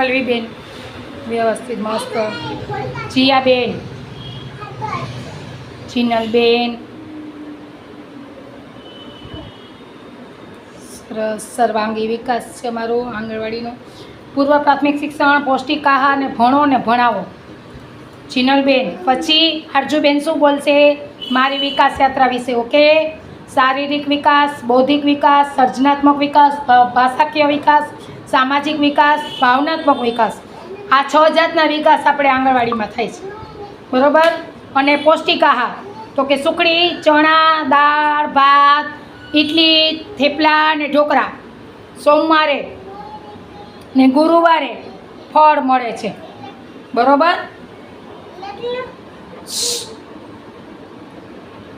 પલ્લવીબેન વ્યવસ્થિત મસ્ત, જીયાબેન, જીનલબેન, સરસ. સર્વાંગી વિકાસ છે અમારો આંગણવાડીનો. પૂર્વ પ્રાથમિક શિક્ષણ, પૌષ્ટિક આહાર ને ભણો ને ભણાવો, જીનલબેન. પછી અર્જુબેન શું બોલશે? મારી વિકાસ યાત્રા વિશે. ઓકે. શારીરિક વિકાસ, બૌદ્ધિક વિકાસ, સર્જનાત્મક વિકાસ, ભાષાકીય વિકાસ, સામાજિક વિકાસ, ભાવનાત્મક વિકાસ. આ 6 જાતના વિકાસ આપણે આંગણવાડીમાં થાય છે, બરાબર. અને પૌષ્ટિક આહાર તો કે સુખડી, ચણા, દાળ, ભાત, ઇડલી, થેપલા ને ઢોકળા. સોમવારે ને ગુરુવારે ફળ મળે છે, બરાબર.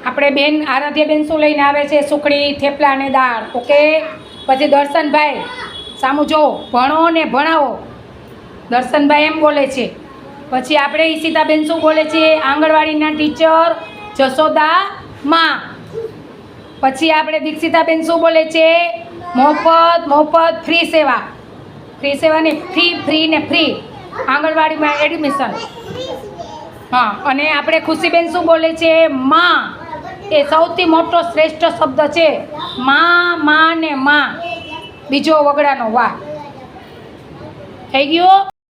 આપણે બેન આરાધ્યાબેન શું લઈને આવે છે? સુખડી, થેપલા ને દાળ. ઓકે. પછી દર્શનભાઈ સામું જો, ભણો ને ભણાવો, દર્શનભાઈ એમ બોલે છે. પછી આપણે ઈશિતાબેન શું બોલે છે? આંગણવાડીના ટીચર જશોદા માં. પછી આપણે દીક્ષિતાબેન શું બોલે છે? મફત ફ્રી સેવા. ફ્રી સેવા ને ફ્રી ને ફ્રી આંગણવાડીમાં એડમિશન. હા. અને આપણે ખુશીબેન શું બોલે છે? માં. એ સૌથી મોટો શ્રેષ્ઠ શબ્દ છે. માં ને માં. બીજો વગડાનો વાહ. થઈ ગયો.